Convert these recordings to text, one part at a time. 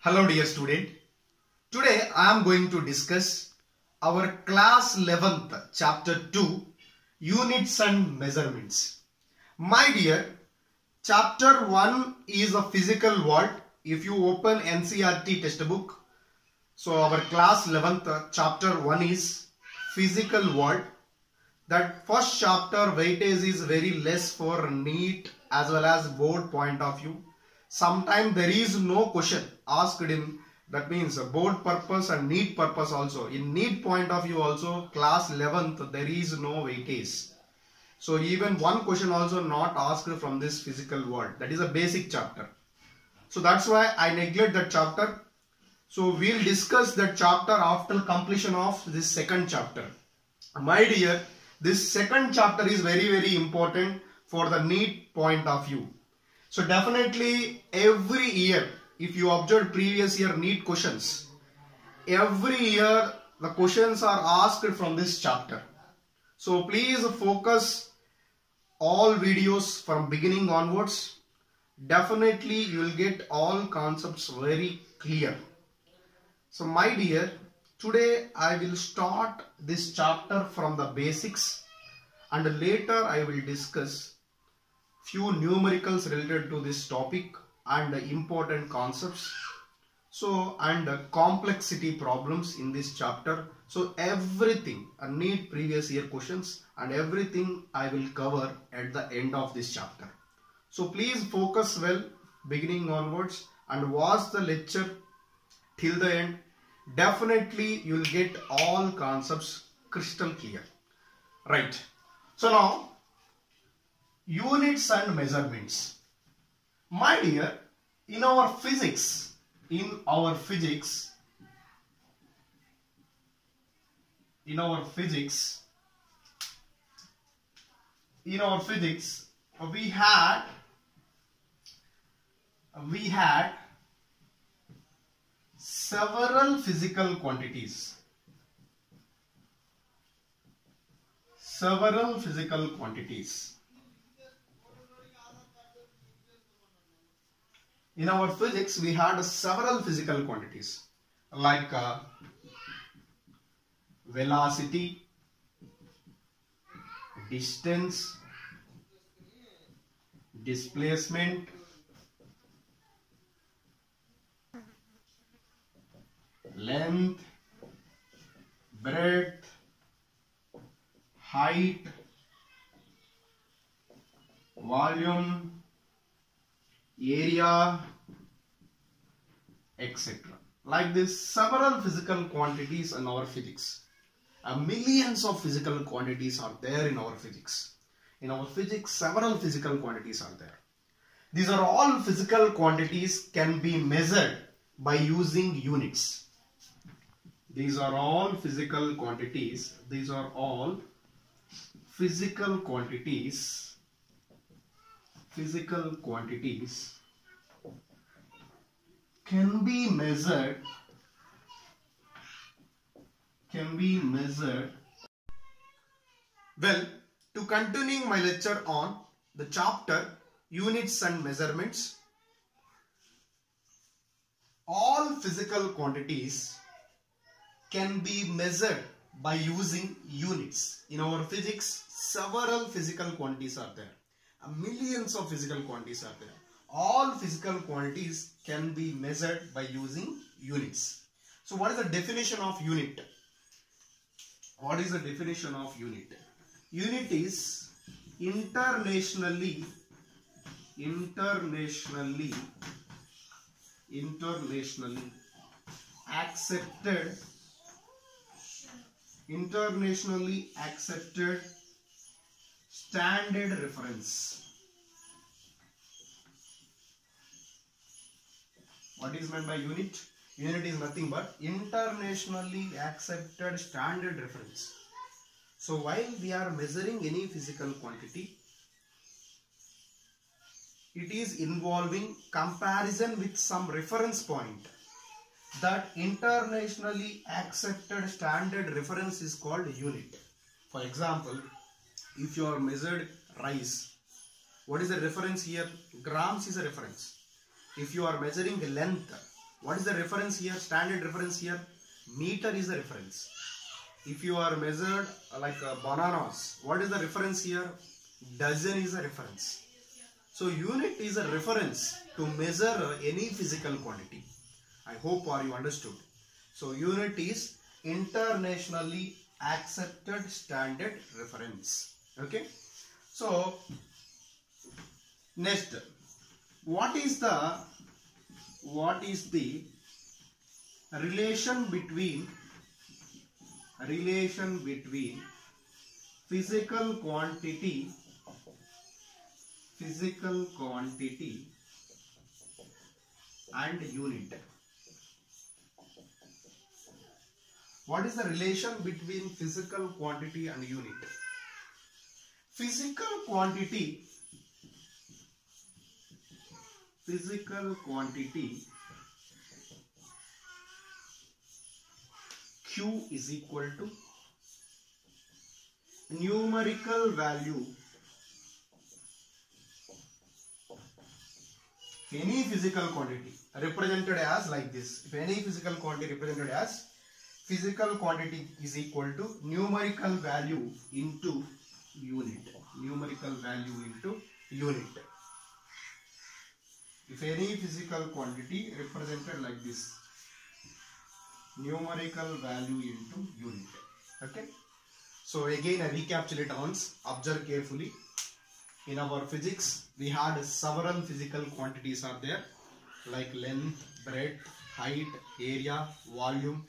Hello dear student. Today I am going to discuss our class 11th chapter 2 units and measurements. My dear, chapter 1 is a physical world. If you open NCERT textbook, so our class 11th chapter 1 is physical world. That first chapter weightage is very less for NEET as well as board point of view. Sometimes there is no question asked in, that means board purpose and NEET purpose also. In NEET point of view also, class 11th there is no weightage. So even one question also not asked from this physical world. That is a basic chapter. So that's why I neglect that chapter. So we'll discuss that chapter after completion of this second chapter. My dear, this second chapter is very important for the NEET point of view. So definitely every year, if you observe previous year NEET questions, every year the questions are asked from this chapter. So please focus all videos from beginning onwards. Definitely you will get all concepts very clear. So my dear, today I will start this chapter from the basics and later I will discuss few numericals related to this topic and important concepts. So and complexity problems in this chapter. So everything, NEET previous year questions and everything I will cover at the end of this chapter. So please focus well beginning onwards and watch the lecture till the end. Definitely you will get all concepts crystal clear. Right. So now units and measurements. My dear, in our physics, we had several physical quantities. In our physics, we had several physical quantities like velocity, distance, displacement, length, breadth, height, volume, area, etc. Like this, several physical quantities in our physics. Millions of physical quantities are there in our physics. In our physics, several physical quantities are there. These are all physical quantities can be measured by using units. These are all physical quantities. Physical quantities can be measured. Well, to continuing my lecture on the chapter units and measurements, all physical quantities can be measured by using units. In our physics, several physical quantities are there. Millions of physical quantities are there. All physical quantities can be measured by using units. So what is the definition of unit? Unit is internationally accepted standard reference. What is meant by unit? Unit is nothing but internationally accepted standard reference. So while we are measuring any physical quantity, it is involving comparison with some reference point. That internationally accepted standard reference is called unit. For example, if you are measured rice, what is the reference here? Grams is a reference. If you are measuring length, What is the reference here? Standard reference here. Meter is the reference. If you are measured like bananas, what is the reference here? Dozen is a reference. So unit is a reference to measure any physical quantity. I hope you understood. So unit is internationally accepted standard reference. Okay. So next, what is the relation between physical quantity and unit? What is the relation between physical quantity and unit? Physical quantity Q is equal to numerical value. If any physical quantity represented as like this, if any physical quantity represented as physical quantity is equal to numerical value into unit. Numerical value into unit. If any physical quantity represented like this, numerical value into unit. Okay. So again I recapitulate once. Observe carefully. In our physics, we had several physical quantities are there, like length, breadth, height, area, volume,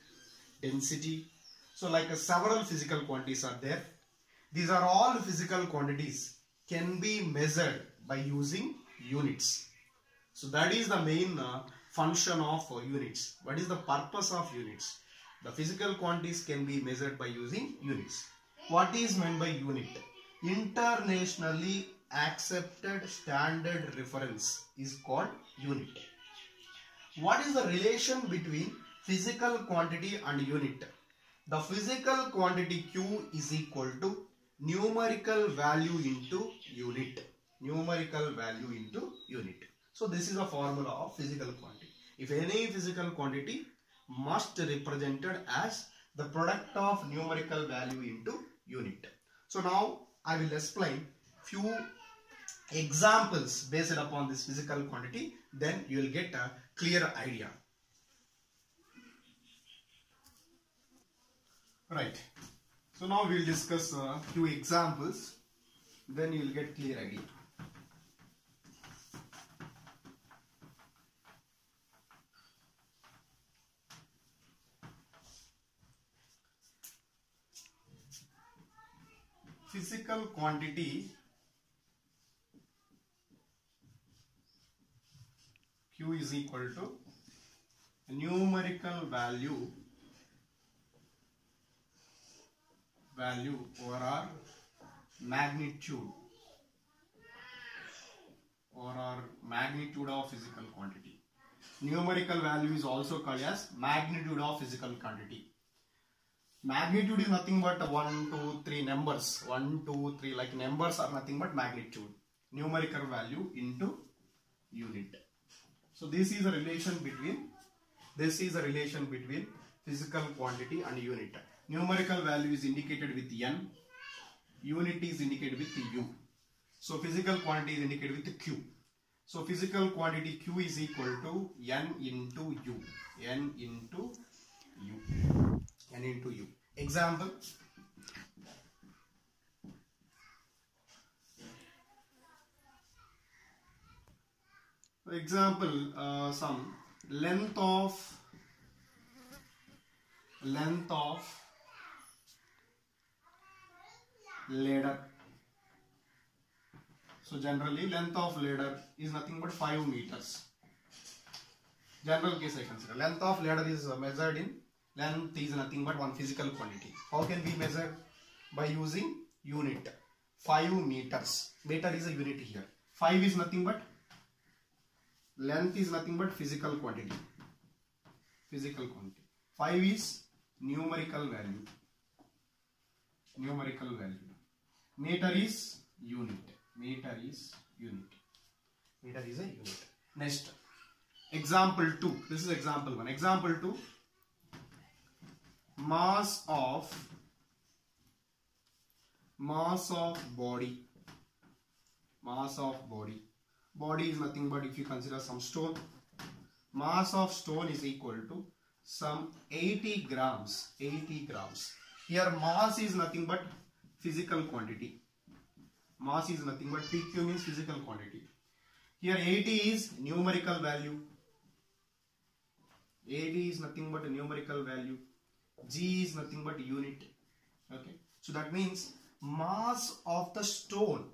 density. So like several physical quantities are there. These are all physical quantities can be measured by using units. So that is the main function of units. What is the purpose of units? The physical quantities can be measured by using units. What is meant by unit? Internationally accepted standard reference is called unit. What is the relation between physical quantity and unit? The physical quantity Q is equal to numerical value into unit. Numerical value into unit. So this is a formula of physical quantity. If any physical quantity must represented as the product of numerical value into unit. So now I will explain few examples based upon this physical quantity, then you will get a clear idea. Right. So now we will discuss a few examples, then you will get clear idea. Physical quantity Q is equal to numerical value over our magnitude of physical quantity. Numerical value is also called as magnitude of physical quantity. Magnitude is nothing but 1, 2, 3 numbers. 1, 2, 3 like numbers are nothing but magnitude. Numerical value into unit. So this is a relation between physical quantity and unit. Numerical value is indicated with N. Unit is indicated with U. So physical quantity is indicated with Q. So physical quantity Q is equal to N into U. N into U. N into U. Example. Some length of ladder. So generally length of ladder is nothing but 5 meters. General case I consider. Length of ladder is measured in, length is nothing but one physical quantity. How can we measure? By using unit. 5 meters. Meter is a unit here. 5 is nothing but, length is nothing but physical quantity. 5 is numerical value. Meter is unit. Meter is a unit. Next, Example 2. This is example 1. Example 2. Mass of body. Mass of body. Body is nothing but, if you consider some stone, mass of stone is equal to some 80 grams. 80 grams. Here mass is nothing but physical quantity. Mass is nothing but PQ means physical quantity. Here 80 is numerical value. 80 is nothing but a numerical value. G is nothing but unit. Okay. So that means mass of the stone,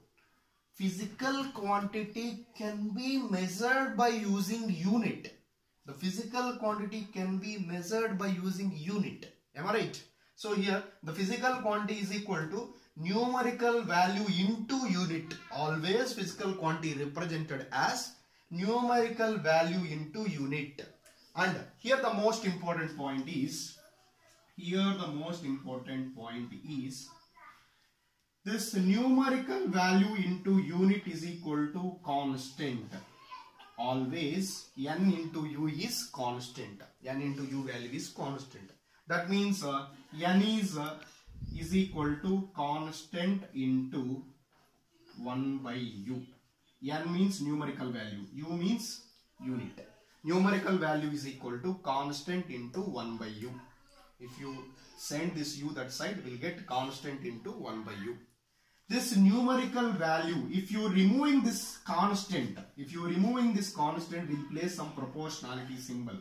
physical quantity can be measured by using unit. The physical quantity can be measured by using unit. Am I right? So here the physical quantity is equal to numerical value into unit. Always physical quantity represented as numerical value into unit. And here the most important point is, this numerical value into unit is equal to constant. Always n into u is constant. N into u value is constant. That means n is equal to constant into 1 by u. N means numerical value. U means unit. Numerical value is equal to constant into 1 by u. If you send this u that side, we'll get constant into 1 by u. This numerical value, if you are removing this constant, we'll place some proportionality symbol.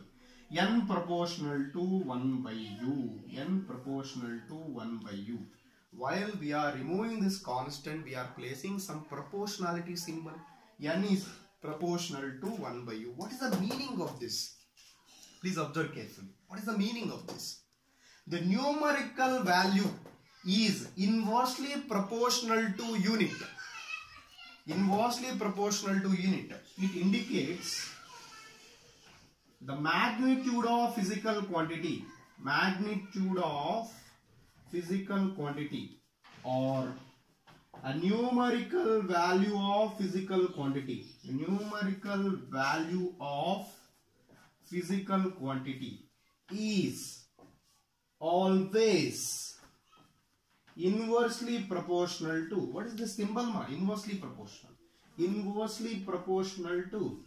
N proportional to 1 by u. N proportional to 1 by u. While we are removing this constant, we are placing some proportionality symbol. N is proportional to 1 by u. What is the meaning of this? Please observe carefully. What is the meaning of this? The numerical value is inversely proportional to unit. Inversely proportional to unit. It indicates the magnitude of physical quantity. Magnitude of physical quantity, or a numerical value of physical quantity. Numerical value of physical quantity is always inversely proportional to, what is the symbol ma? Inversely proportional. Inversely proportional to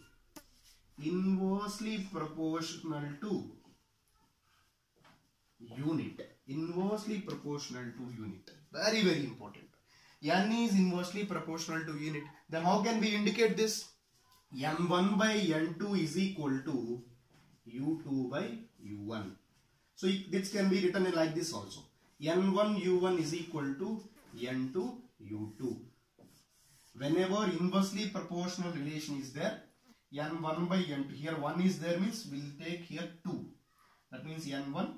unit. Inversely proportional to unit. Very, very important. N is inversely proportional to unit. Then how can we indicate this? N1 by N2 is equal to U2 by U1. So this can be written like this also. N1 U1 is equal to N2 U2. Whenever inversely proportional relation is there, N1 by N2, here 1 is there means we will take here 2. That means N1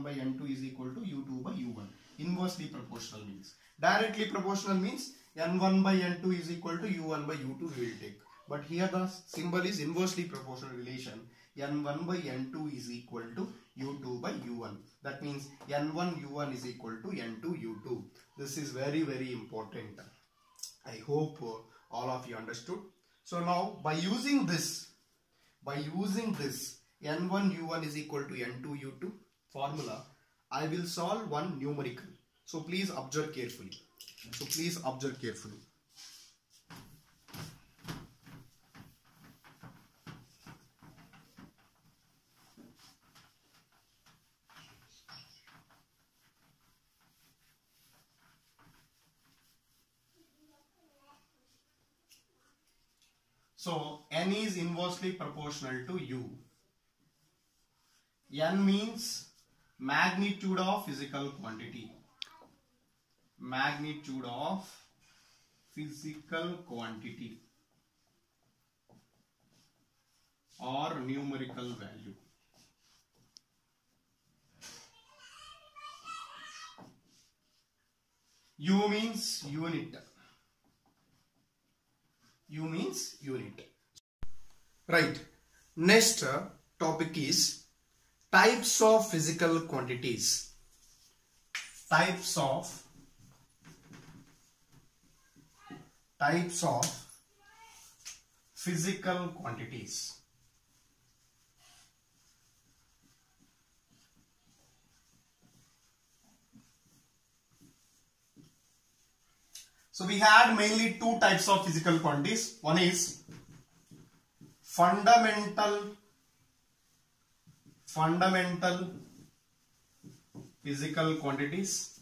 by N2 is equal to U2 by U1. Inversely proportional means. Directly proportional means N1 by N2 is equal to U1 by U2 we will take. But here the symbol is inversely proportional relation. N1 by N2 is equal to U2 by U1. That means N1 U1 is equal to N2 U2. This is very, very important. I hope all of you understood. So now by using this N1 U1 is equal to N2 U2 formula, I will solve one numerical. So please observe carefully. So N is inversely proportional to U. N means magnitude of physical quantity. Magnitude of physical quantity or numerical value. U means unit. U means unit. Right. Next topic is types of physical quantities. Types of physical quantities. So we had mainly two types of physical quantities. One is fundamental physical quantities.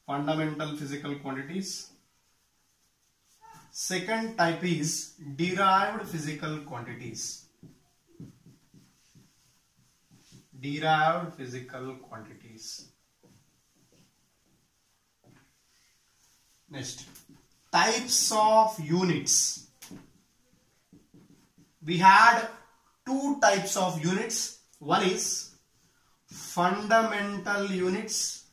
Fundamental physical quantities. Second type is derived physical quantities. Derived physical quantities. Next, types of units. We had two types of units. One is fundamental units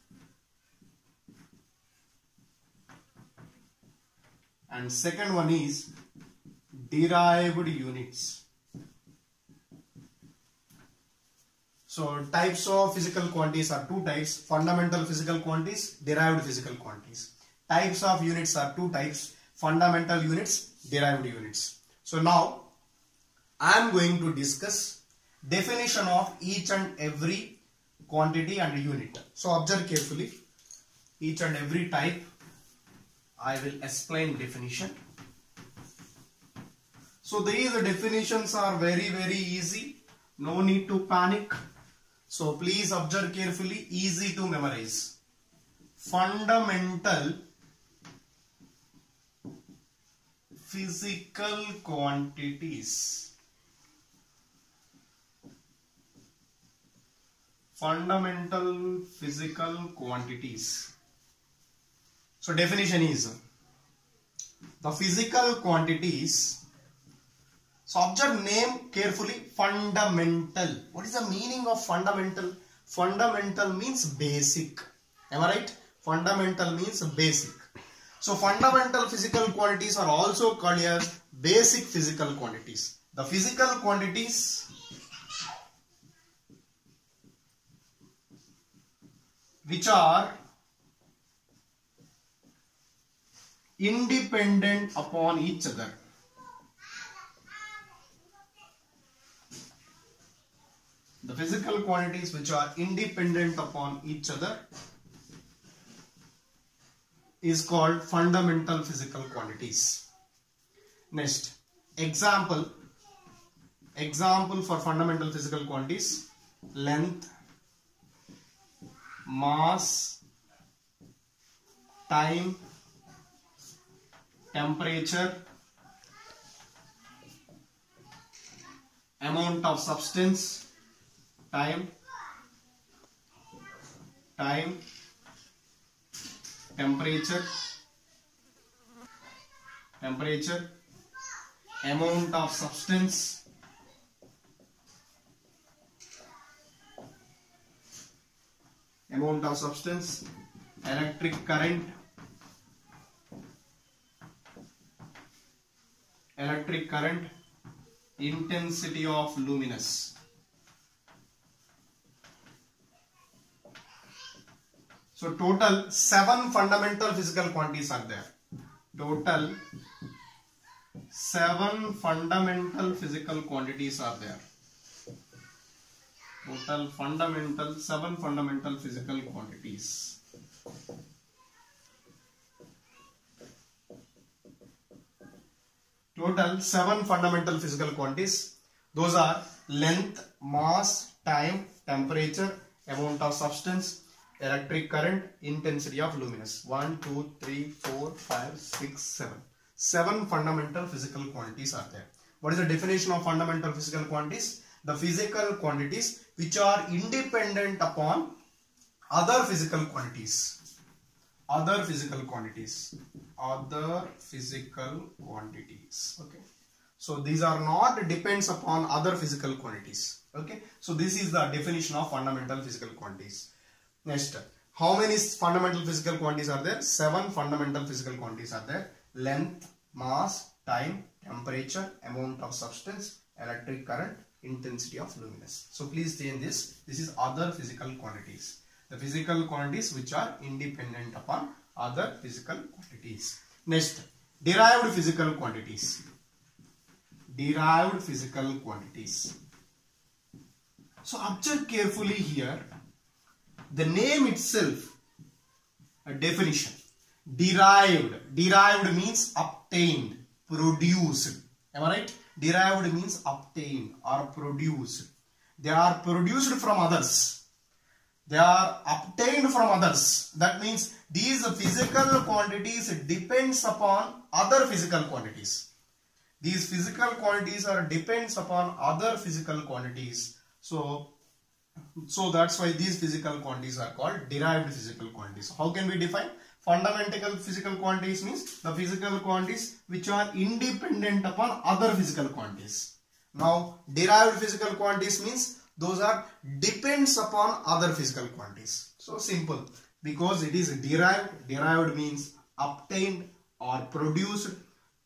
and second one is derived units. So types of physical quantities are two types: fundamental physical quantities, derived physical quantities. Types of units are two types: fundamental units, derived units. So now I am going to discuss definition of each and every quantity and unit. So observe carefully. Each and every type I will explain definition. So these definitions are very easy. No need to panic. So please observe carefully. Easy to memorize. Fundamental physical quantities. Fundamental physical quantities. So definition is the physical quantities. So observe name carefully. Fundamental. What is the meaning of fundamental? Fundamental means basic. Am I right? Fundamental means basic. So fundamental physical quantities are also called as basic physical quantities. The physical quantities which are independent upon each other. The physical quantities which are independent upon each other is called fundamental physical quantities. Next, example for fundamental physical quantities: length, mass, time, temperature, amount of substance, time, temperature, amount of substance, electric current, intensity of luminous. So total 7 fundamental physical quantities are there. Total 7 fundamental physical quantities are there. Total 7 fundamental physical quantities. Total 7 fundamental physical quantities. Those are length, mass, time, temperature, amount of substance, electric current, intensity of luminous. 1, 2, 3, 4, 5, 6, 7. 7 fundamental physical quantities are there. What is the definition of fundamental physical quantities? The physical quantities which are independent upon other physical quantities. Other physical quantities. Okay. So these are not depends upon other physical quantities. Okay. So this is the definition of fundamental physical quantities. Next, how many fundamental physical quantities are there? 7 fundamental physical quantities are there. Length, mass, time, temperature, amount of substance, electric current, intensity of luminous. So please change this. This is other physical quantities. The physical quantities which are independent upon other physical quantities. Next, derived physical quantities. Derived physical quantities. So observe carefully here. The name itself A definition. Derived. Derived means obtained, produced. Am I right? Derived means obtained or produced. They are produced from others. They are obtained from others. That means these physical quantities depends upon other physical quantities. These physical quantities are depends upon other physical quantities. So that's why these physical quantities are called derived physical quantities. How can we define? Fundamental physical quantities means the physical quantities which are independent upon other physical quantities. Now derived physical quantities means those are depends upon other physical quantities. So simple, because it is derived. Derived means obtained or produced.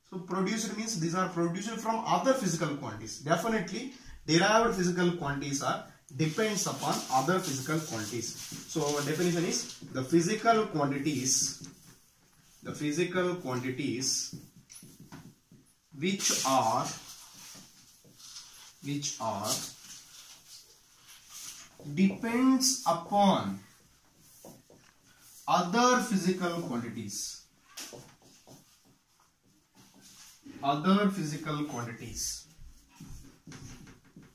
So produced means these are produced from other physical quantities. Definitely derived physical quantities are depends upon other physical quantities. So definition is the physical quantities which are depends upon other physical quantities. Other physical quantities.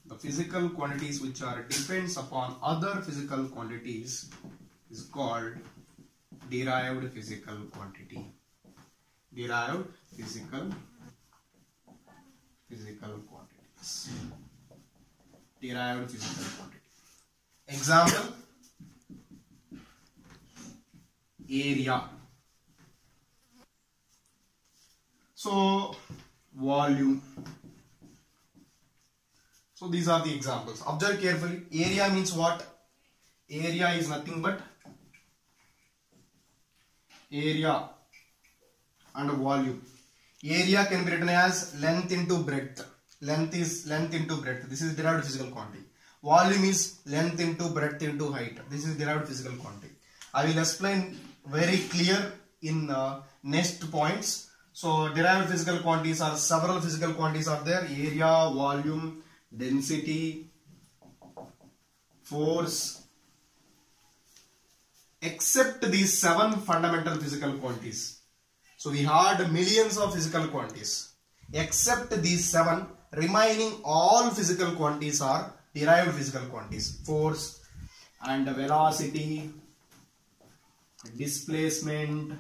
The physical quantities which are depends upon other physical quantities is called derived physical quantity. Derived physical quantities. Derived physical quantity. Example, area. So volume. So these are the examples. Observe carefully. Area means what? Area is nothing but area and volume. Area can be written as length into breadth. Length is length into breadth. This is derived physical quantity. Volume is length into breadth into height. This is derived physical quantity. I will explain very clear in next points. So derived physical quantities are several physical quantities are there. Area, volume, density, force. Except these 7 fundamental physical quantities. So we had millions of physical quantities. Except these 7, remaining all physical quantities are derived physical quantities. Force and velocity, displacement,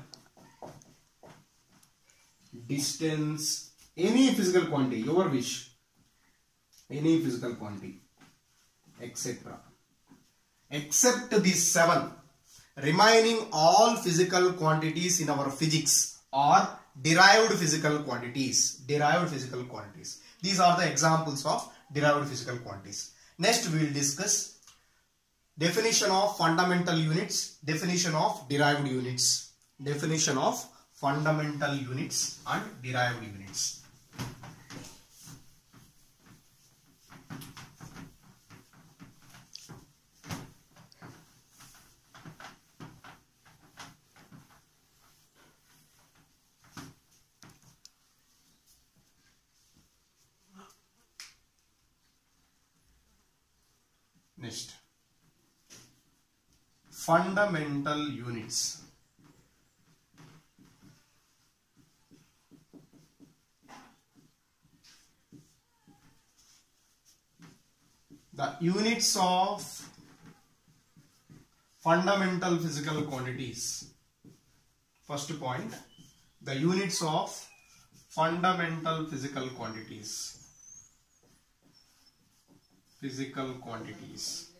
distance, any physical quantity, your wish, any physical quantity, etc. Except these 7, remaining all physical quantities in our physics are derived physical quantities. Derived physical quantities. These are the examples of derived physical quantities. Next we will discuss definition of fundamental units, definition of derived units, definition of fundamental units and derived units. Next, fundamental units. The units of fundamental physical quantities. First point, the units of fundamental physical quantities. Physical quantities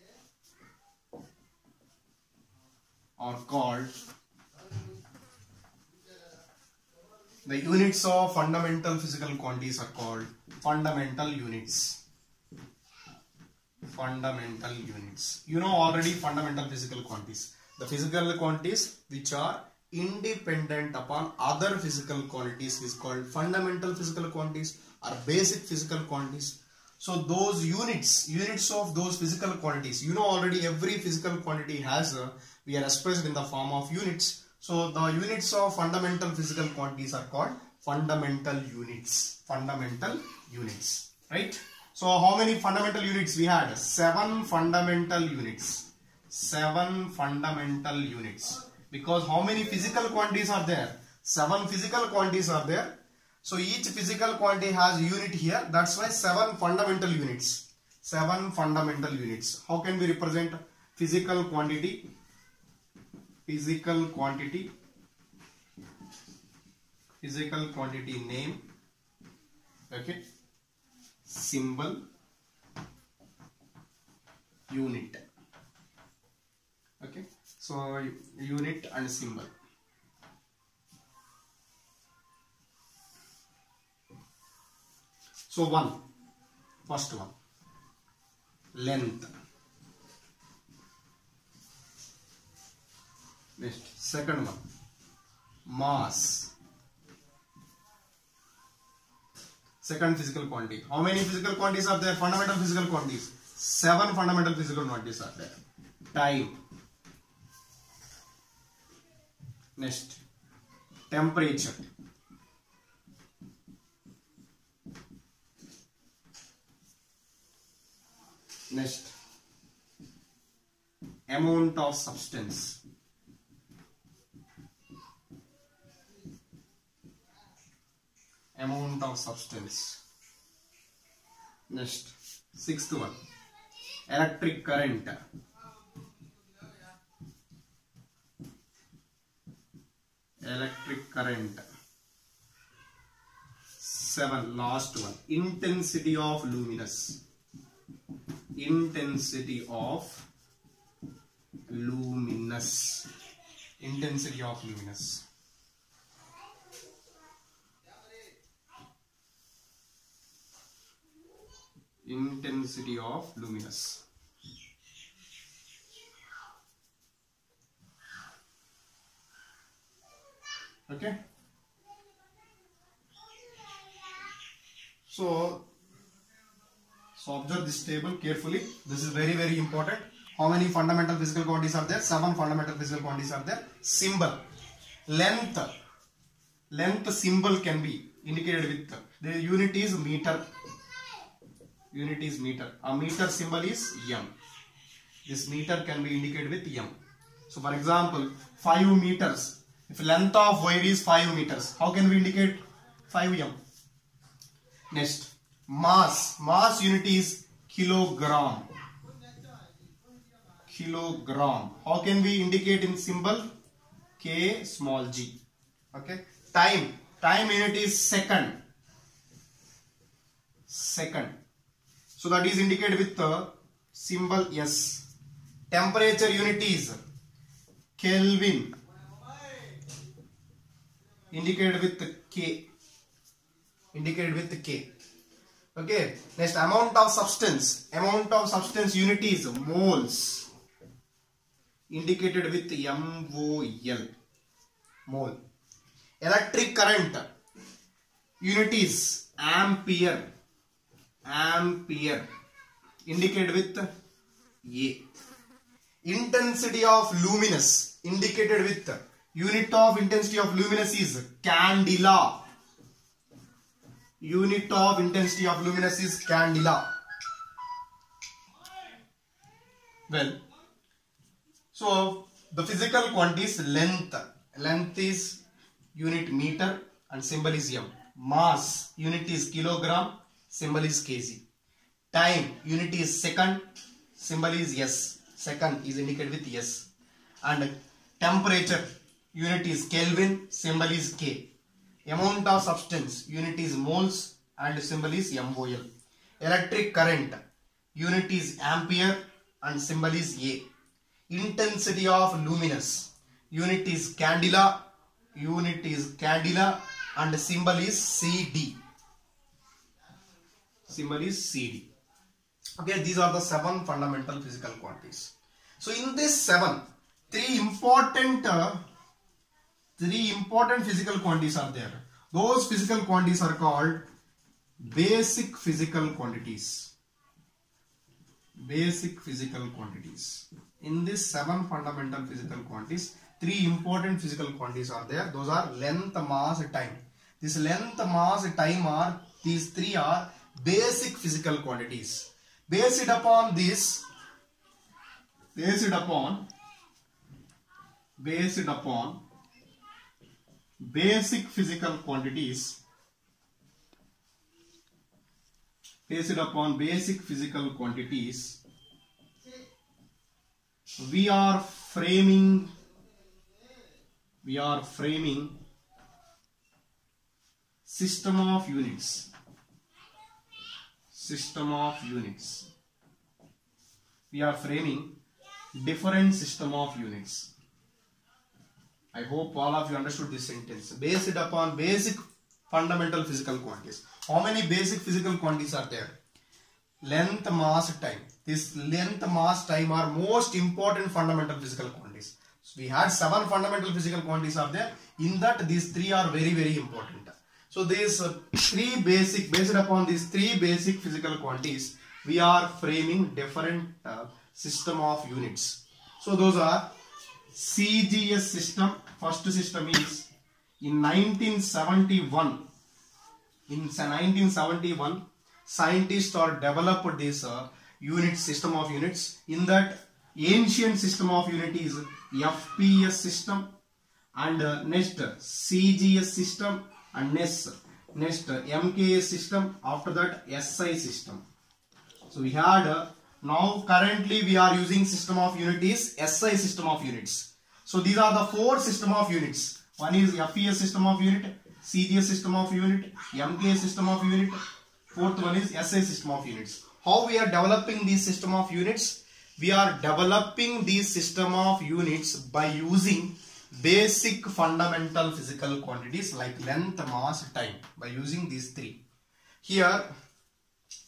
are called, the units of fundamental physical quantities are called fundamental units. Fundamental units. You know already fundamental physical quantities. The physical quantities which are independent upon other physical quantities is called fundamental physical quantities or basic physical quantities. So those units of those physical quantities, you know already every physical quantity has we are expressed in the form of units. So the units of fundamental physical quantities are called fundamental units. Fundamental units, right? So how many fundamental units we had? 7 fundamental units. 7 fundamental units. Because how many physical quantities are there? 7 physical quantities are there. So each physical quantity has a unit here. That's why 7 fundamental units. 7 fundamental units. How can we represent physical quantity? Physical quantity name, okay, symbol, unit, okay. So unit and symbol. So first one, length. Next, second one, mass. Second physical quantity. How many physical quantities are there? Fundamental physical quantities. 7 fundamental physical quantities are there. Time. Next, temperature. Next, amount of substance. Amount of substance. Next, sixth one, electric current. Electric current. 7, last one, intensity of luminous. Intensity of luminous. Intensity of luminous. Intensity of luminous. Okay. So observe this table carefully. This is very, very important. How many fundamental physical quantities are there? 7 fundamental physical quantities are there. Symbol. Length. Length symbol can be indicated with the unit is meter. Unit is meter. A meter symbol is m. This meter can be indicated with m. So for example, 5 meters. If length of wire is 5 meters, how can we indicate 5m? Next, mass. Mass unit is kilogram. Kilogram. How can we indicate in symbol? K small g. Okay. Time. Time unit is second. Second. So that is indicated with the symbol S. Temperature unit is Kelvin. Indicated with K. Indicated with K. Okay. Next, amount of substance. Amount of substance unit is moles. Indicated with MOL. Mole. Electric current. Unit is ampere. Ampere. Indicated with A. Intensity of luminous. Indicated with unit of intensity of luminous is candela. Unit of intensity of luminous is candela. Well, so the physical quantity is length. Length is unit meter and symbol is m. Mass unit is kilogram, symbol is kg. Time unit is second, symbol is s. Second is indicated with s. And temperature unit is Kelvin, symbol is K. Amount of substance unit is moles and symbol is MOL. Electric current unit is ampere and symbol is A. Intensity of luminous unit is candela. Unit is candela and symbol is CD. Symbol is CD. Okay, these are the 7 fundamental physical quantities. So in this 7, three important physical quantities are there. Those physical quantities are called basic physical quantities. Basic physical quantities. In this 7 fundamental physical quantities, 3 important physical quantities are there. Those are length, mass, time. This length, mass, time are, these 3 are basic physical quantities. Based upon based upon basic physical quantities. Based upon basic physical quantities, we are framing system of units. We are framing different system of units. I hope all of you understood this sentence. Based upon basic fundamental physical quantities. How many basic physical quantities are there? Length, mass, time. This length, mass, time are most important fundamental physical quantities. So we had 7 fundamental physical quantities are there. In that, these 3 are very, very important. So these based upon these 3 basic physical quantities, we are framing different system of units. So those are CGS system. First system is in 1971. In 1971, scientists are developed this system of units. In that, ancient system of unit is FPS system, and next CGS system, and next MKS system. After that, SI system. So we had now currently we are using system of unit is SI system of units. So these are the 4 system of units. One is FPS system of unit, CGS system of unit, MKS system of unit. Fourth one is SI system of units. How we are developing these system of units? We are developing these system of units by using basic fundamental physical quantities like length, mass, time, by using these 3. Here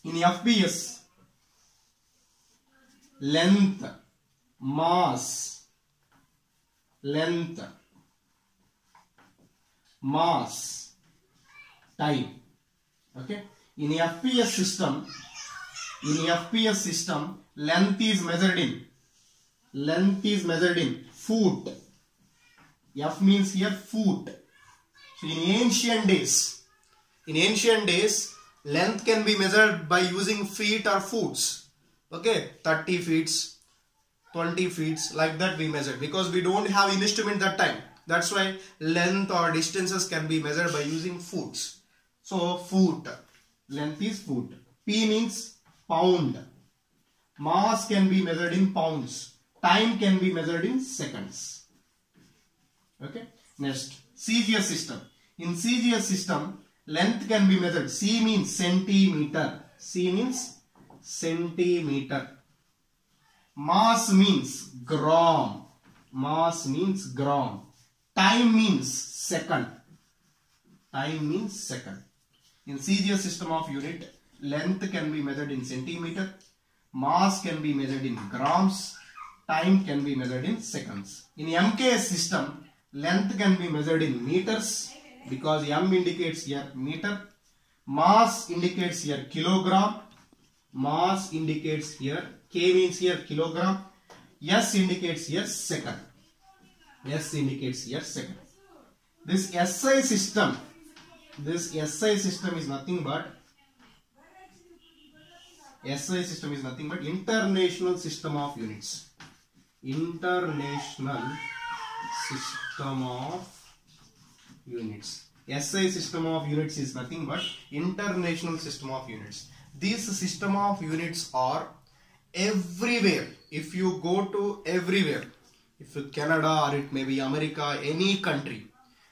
in FPS, length, mass, time. Okay. In FPS system, length is measured in foot. F means here foot. So in ancient days, length can be measured by using feet or foots. Okay, 30 feet, 20 feet, like that we measure, because we don't have instrument that time. That's why length or distances can be measured by using foots. So foot, length is foot. P means pound. Mass can be measured in pounds. Time can be measured in seconds. Okay. Next, CGS system. In CGS system, length can be measured. C means centimeter. Mass means gram. Time means second. In CGS system of unit, length can be measured in centimeter. Mass can be measured in grams. Time can be measured in seconds. In MKS system, length can be measured in meters, because M indicates here meter. Mass indicates here kilogram. Mass indicates here, K means here kilogram. S indicates here second. This SI system is nothing but international system of units. SI system of units is nothing but international system of units. These system of units are everywhere. If you go to everywhere, if you Canada or it may be America, any country,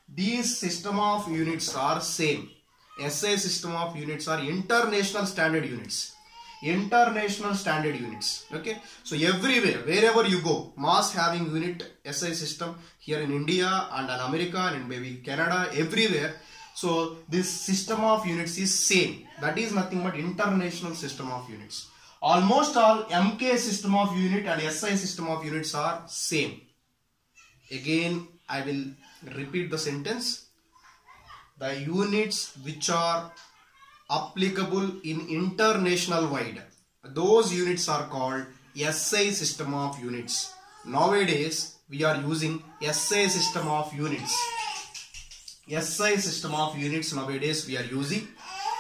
these system of units are same. SI system of units are international standard units. Okay, so everywhere, wherever you go, mass having unit SI system here in India and in America and maybe Canada, everywhere. So this system of units is same. That is nothing but international system of units. Almost all MK system of unit and SI system of units are same. Again, I will repeat the sentence. The units which are applicable in international wide, those units are called SI system of units. Nowadays, we are using SI system of units. Nowadays we are using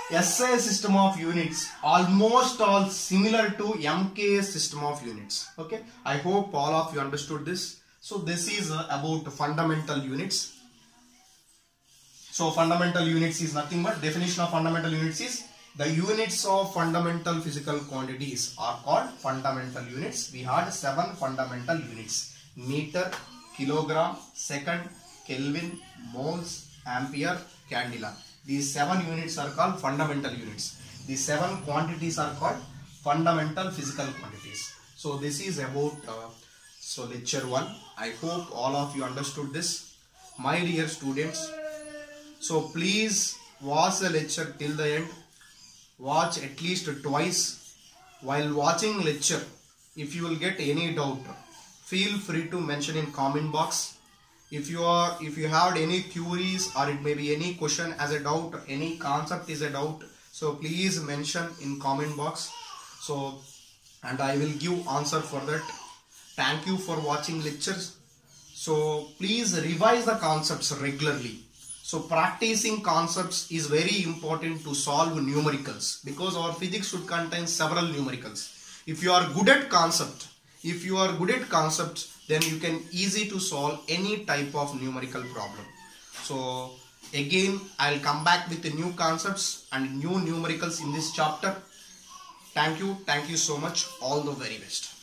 SI system of units, almost all similar to MKS system of units. Okay, I hope all of you understood this. So this is about fundamental units. So fundamental units is nothing but, definition of fundamental units is the units of fundamental physical quantities are called fundamental units. We had 7 fundamental units: meter, kilogram, second, Kelvin, moles, ampere, candela. These 7 units are called fundamental units. These 7 quantities are called fundamental physical quantities. So this is about lecture 1. I hope all of you understood this. My dear students, so please watch the lecture till the end. Watch at least twice. While watching lecture, if you will get any doubt, feel free to mention in comment box. If you have any queries, or it may be any question as a doubt, any concept is a doubt, so please mention in comment box. So, and I will give answer for that. Thank you for watching lectures. So please revise the concepts regularly. So practicing concepts is very important to solve numericals, because our physics should contain several numericals. If you are good at concepts, then you can easy to solve any type of numerical problem. So again, I'll come back with the new concepts and new numericals in this chapter. Thank you so much. All the very best.